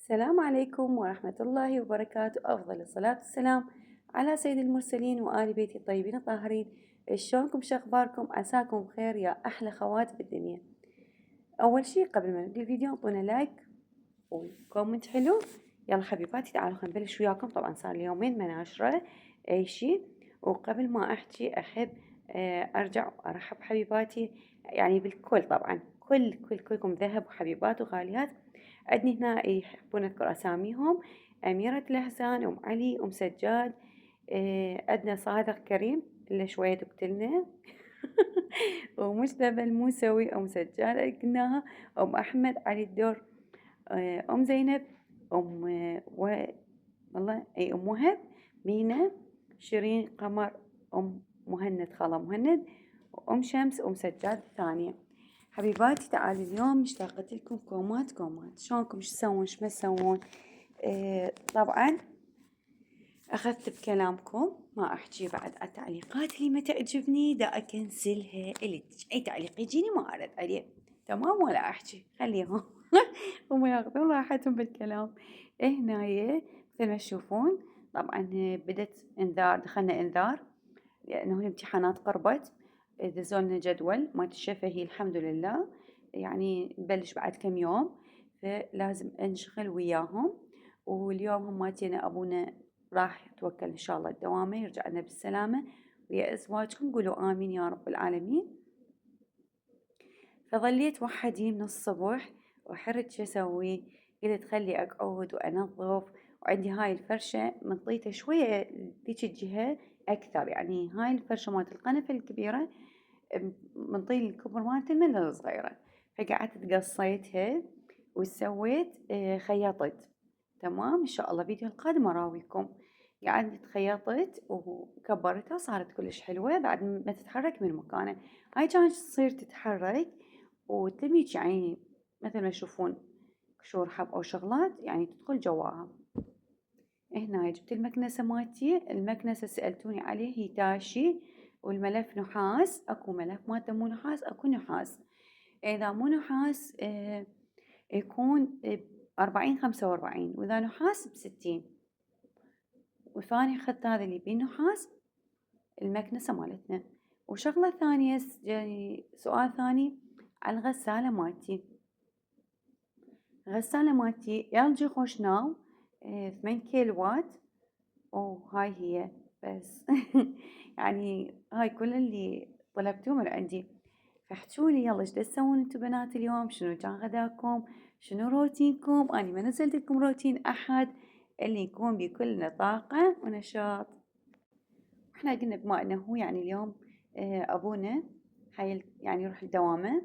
السلام عليكم ورحمة الله وبركاته. أفضل الصلاة والسلام على سيد المرسلين وآل بيت الطيبين الطاهرين. شلونكم؟ شخباركم؟ عساكم بخير يا أحلى خوات بالدنيا. أول شي قبل ما نبدي الفيديو أعطونا لايك وكومنت حلو. يلا حبيباتي تعالوا خلينا نبلش وياكم. طبعا صار لي يومين ما ناشرة أي شي. وقبل ما أحكي أحب أرجع وأرحب حبيباتي يعني بالكل. طبعا كلكم ذهب وحبيبات وغاليات. عندي هنا يحبون أذكر أساميهم: أميرة الأحزان، أم علي، أم سجاد، عندنا صادق كريم اللي شوية تقتلنا ومجتبى الموسوي، أم سجاد قلناها، أم أحمد علي الدور، أم زينب، أم والله أي أم وهب، مينا، شيرين، قمر، أم مهند، خالة مهند، وأم شمس، أم سجاد الثانية. حبيباتي تعالوا اليوم اشتاقت لكم كومات. شلونكم؟ شو تسوون؟ شو ما تسوون؟ طبعا أخذت بكلامكم، ما أحكي بعد التعليقات اللي ما تعجبني دا أكنسلها. اللي أي تعليق يجيني ما أرد عليه، تمام؟ ولا أحكي، خليهم هم ياخذون راحتهم بالكلام. هنايا مثل ما تشوفون طبعا بدت انذار، دخلنا انذار لأنه الامتحانات قربت. دزولنا جدول مالت الشفهي الحمد لله، يعني نبلش بعد كم يوم، فلازم انشغل وياهم. واليوم هماتينا أبونا راح يتوكل إن شاء الله الدوامة، يرجع لنا بالسلامة ويا أزواجكم، قولوا آمين يا رب العالمين. فظليت وحدي من الصبح وحرت شو أسوي. قلت خلي أقعد وأنظف، وعندي هاي الفرشة منطيته شوية ذيك الجهة أكثر، يعني هاي الفرشة مالت القنفة الكبيرة منطي الكبر مالتها من الصغيرة. فقعدت قصيتها وسويت خيطت. تمام إن شاء الله فيديو القادم أراويكم. قعدت خيطت وكبرتها صارت كلش حلوة بعد ما تتحرك من مكانها. هاي كانت تصير تتحرك وتبيج يعني مثل ما تشوفون قشور حب أو شغلات يعني تدخل جواها. هنا جبت المكنسة مالتي. المكنسة سألتوني عليه هيتاشي، والملف نحاس. اكو ملف مالته مو نحاس، اكو نحاس. اذا مو نحاس يكون 40 45، واذا نحاس ب60. وثاني اخذت هذا اللي بيه نحاس، المكنسة مالتنا. وشغلة ثانية يعني سؤال ثاني على الغسالة مالتي. الغسالة مالتي LG خوشناو 8 كيلوات، وهاي هي بس يعني هاي كل اللي طلبتوه من عندي. فاحجولي يلا ايش تسوون انتو بنات اليوم؟ شنو كان غداكم؟ شنو روتينكم؟ اني ما نزلت لكم روتين احد، اللي يكون بكل طاقة ونشاط. احنا قلنا بما انه هو يعني اليوم ابونا حي يعني يروح الدوامة،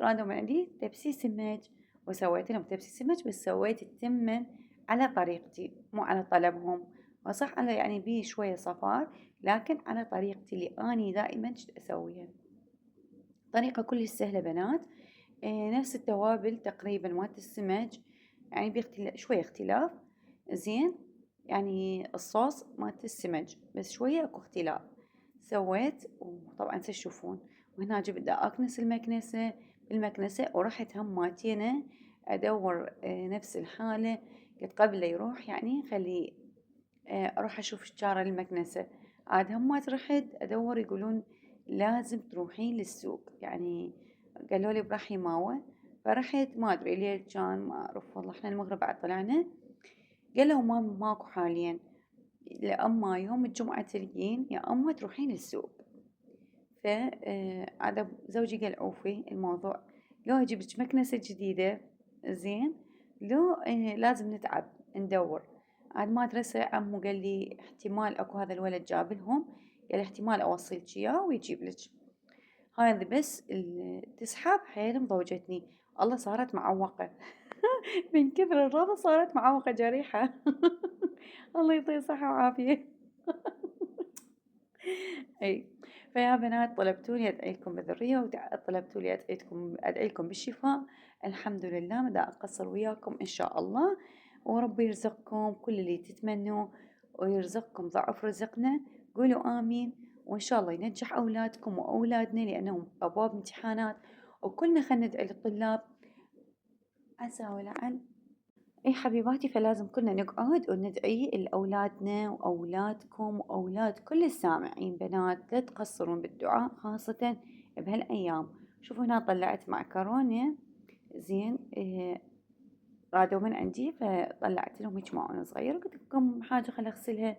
رادوا من عندي تبسي سمج، وسويت لهم تبسي سمج، بس سويت التمن على طريقتي مو على طلبهم. وصح على يعني بيه شوية صفار، لكن على طريقتي اللي اني دائما اسويها. طريقة كلش سهلة بنات. نفس التوابل تقريبا مالت السمج، يعني شوية اختلاف. زين، يعني الصوص مالت السمج بس شوية اكو اختلاف. سويت وطبعا تشوفون. وهنا جبت دا اكنس المكنسة بالمكنسة، ورحت هماتينا ادور نفس الحالة. قلت قبل لا يروح يعني خلي اروح اشوف شجارة المكنسة. عاد همات رحت ادور يقولون لازم تروحين للسوق، يعني قالوا لي براح يماوة. فرحت ما ادري ليش كان، ما اعرف والله. احنا المغرب بعد طلعنا، قالوا ماكو حاليا، يا اما يوم الجمعة ترجين يا اما تروحين السوق. ف عاد زوجي قال عوفي الموضوع، لو اجيب لك مكنسة جديدة زين، لو لازم نتعب ندور. عاد ما ادري هسه عمو قال لي احتمال اكو هذا الولد جاب لهم، قال احتمال اوصلك اياه ويجيب لك. هذا بس تسحب حيل مضوجتني. الله صارت معوقة من كثر الرضا صارت معوقة جريحة الله يعطيه صحة وعافية اي. فيا بنات طلبتوني ادعي لكم بالذرية، وطلبتوا لي ادعي لكم بالشفاء. الحمد لله ما دا اقصر وياكم ان شاء الله. وربي يرزقكم كل اللي تتمنوه، ويرزقكم ضعف رزقنا. قولوا امين. وان شاء الله ينجح اولادكم واولادنا، لانهم ابواب امتحانات، وكلنا خلينا ندعي للطلاب عسى ولعل. أي حبيباتي، فلازم كلنا نقعد وندعي لأولادنا وأولادكم وأولاد كل السامعين بنات، لا تقصرون بالدعاء خاصة بهالأيام. شوفوا هنا طلعت معكرونة زين، رادوا من عندي فطلعت لهم هيك ماعون صغير، قلت لكم حاجة خل أغسلها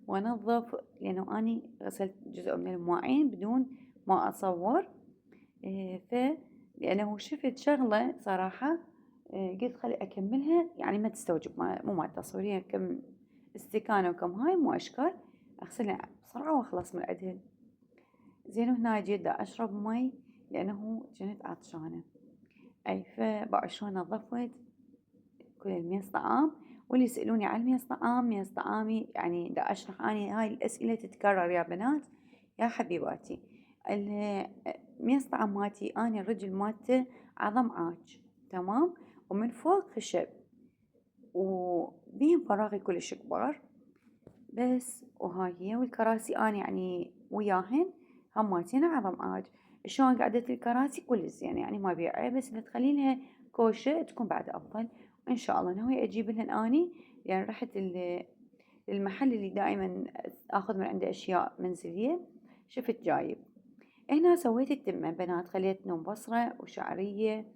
وأنظف، لأنه أني غسلت جزء من المواعين بدون ما أصور. ف لأنه شفت شغلة صراحة، قلت خلي أكملها، يعني ما تستوجب مو مال تصويرية، كم استكانة وكم هاي مو أشكال، أغسلها بسرعة وأخلص من عدهن. زين هنا جيت دا أشرب مي لأنه كنت عطشانة. أي فبقى شلون نظفت كل الميز طعام. واللي يسألوني عن الميز طعام، ميز طعامي يعني دا أشرح أني هاي الأسئلة تتكرر يا بنات يا حبيباتي. الميز طعام مالتي أنا الرجل مالته عظم عاج، تمام، ومن فوق خشب، وبيهم فراغي كلش كبار بس. وهاي هي، والكراسي أنا يعني وياهن هماتين عظم عاج. شلون قعدت الكراسي كل زين، يعني ما بيعها، بس إذا تخلي لها كوشة تكون بعد أفضل. وإن شاء الله ناوية أجيب لهن أني، يعني رحت المحل اللي دائما آخذ من عنده أشياء منزلية، شفت جايب. هنا سويت التمة بنات، خليت نوم بصرة وشعرية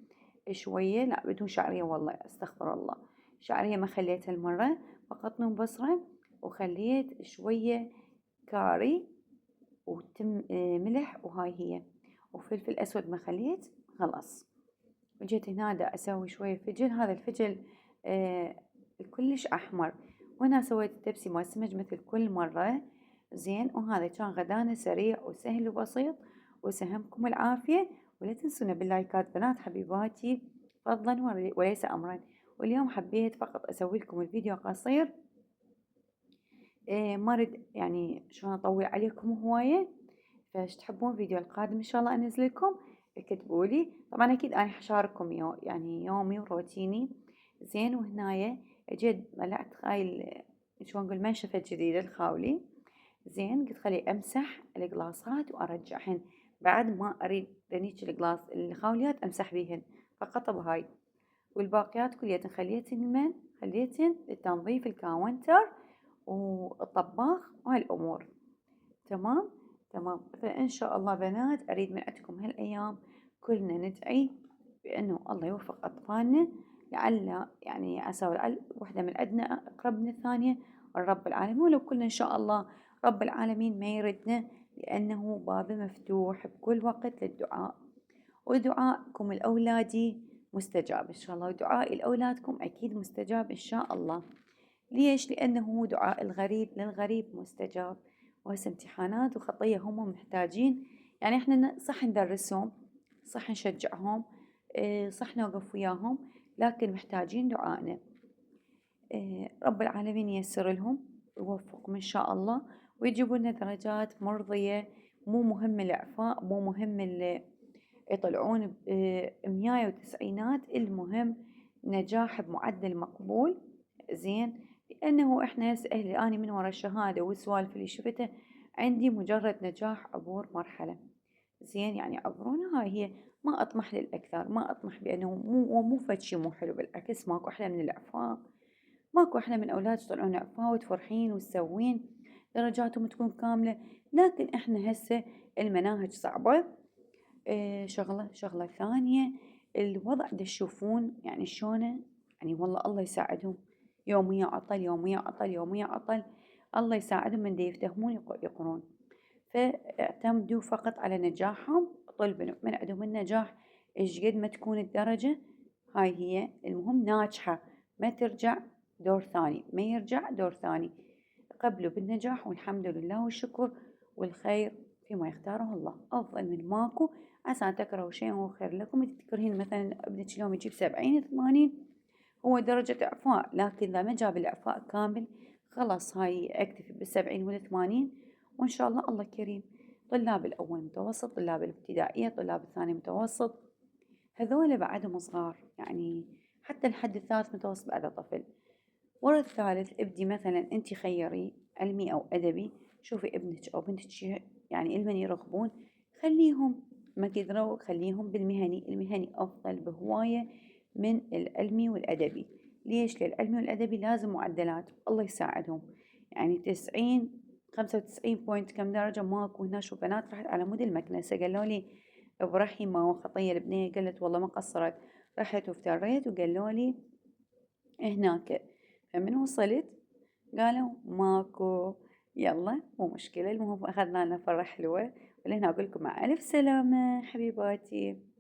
شوية، لا بدون شعرية والله استغفر الله، شعرية ما خليتها المرة، فقط نوم بصرة، وخليت شوية كاري وتم ملح، وهاي هي، وفلفل أسود ما خليت. خلاص وجيت هنا دا أسوي شوية فجل، هذا الفجل كلش أحمر. وهنا سويت التبسي مال سمج مثل كل مرة زين. وهذا كان غدانا سريع وسهل وبسيط، وسهمكم العافية. ولا تنسونا باللايكات بنات حبيباتي فضلا وليس أمرا. واليوم حبيت فقط أسوي لكم الفيديو قصير، ما أريد يعني شلون أطول عليكم هواية. فايش تحبون الفيديو القادم إن شاء الله أنزل لكم اكتبوا لي. طبعا أكيد أنا حشارككم يعني يومي وروتيني زين. وهنايا جيت طلعت هاي شلون نقول منشفة جديدة الخاولي زين، قلت خلي أمسح القلاصات وأرجعهن بعد ما أريد ذنيك الخاوليات أمسح بيهن فقط بهاي. والباقيات كليتن خليتن لتنظيف الكاونتر والطباخ وهالأمور. تمام تمام. فإن شاء الله بنات أريد من عندكم هالأيام كلنا ندعي بأنه الله يوفق أطفالنا، لعل يعني عسى ولعل واحدة من عندنا أقرب من الثانية، الرب العالمين. ولو كلنا إن شاء الله رب العالمين ما يردنا، لأنه بابه مفتوح بكل وقت للدعاء. ودعائكم الأولادي مستجاب إن شاء الله، ودعائي لأولادكم أكيد مستجاب إن شاء الله. ليش؟ لأنه دعاء الغريب للغريب مستجاب. وهسه امتحانات وخطية هم محتاجين، يعني احنا صح ندرسهم، صح نشجعهم، صح نوقف وياهم، لكن محتاجين دعائنا. رب العالمين ييسر لهم ويوفقهم إن شاء الله، ويجيبوا لنا درجات مرضية. مو مهم الإعفاء، مو مهم يطلعون بمياي وتسعينات، المهم نجاح بمعدل مقبول زين. لأنه إحنا أهلي أنا من وراء الشهادة والسوالف اللي شفتها عندي مجرد نجاح عبور مرحلة زين. يعني عبرونا هاي هي، ما أطمح للأكثر، ما أطمح بأنه مو فد شي مو حلو، بالعكس ماكو أحلى من الإعفاء، ماكو أحلى من أولاد يطلعون إعفاء وتفرحين وتسوين درجاتهم تكون كاملة. لكن إحنا هسه المناهج صعبة. شغلة ثانية، الوضع دا تشوفون يعني شلونه، يعني والله الله يساعدهم، يوميا عطل يوميا عطل يوميا عطل. الله يساعدهم من دا يفتهمون يقرون. فاعتمدوا فقط على نجاحهم، طلبوا من عندهم النجاح ايش قد ما تكون الدرجة، هاي هي المهم ناجحة، ما ترجع دور ثاني، ما يرجع دور ثاني. قبلوا بالنجاح والحمد لله والشكر والخير فيما يختاره الله أفضل من ماكو. عسى أن تكرهوا شيئا وهو خير لكم. إذا تكرهين مثلا ابنك اليوم يجيب 70 80 هو درجة إعفاء، لكن إذا ما جاب الإعفاء كامل خلاص هاي أكتفي بال70 وال80، وإن شاء الله الله كريم. طلاب الأول متوسط، طلاب الابتدائية، طلاب الثاني متوسط، هذول بعدهم صغار، يعني حتى لحد الثالث متوسط بعده طفل. ورا الثالث ابدي مثلا انت خيري علمي او ادبي، شوفي ابنك او بنتك يعني المن يرغبون، خليهم. ما قدروا خليهم بالمهني، المهني افضل بهواية من العلمي والادبي. ليش؟ للعلمي والأدبي لازم معدلات، الله يساعدهم. يعني 90 95 بوينت كم درجة ماكو هنا. شو بنات رحت على مود المكنسة، قالوا لي برحمة وخطية البنية، قالت والله ما قصرت. رحت وافتريت وقالوا لي هناك. فمن وصلت قالوا ماكو. يلا مو مشكلة، المهم أخذنا لنا فرة حلوة. ولهنا أقول لكم مع ألف سلامة حبيباتي.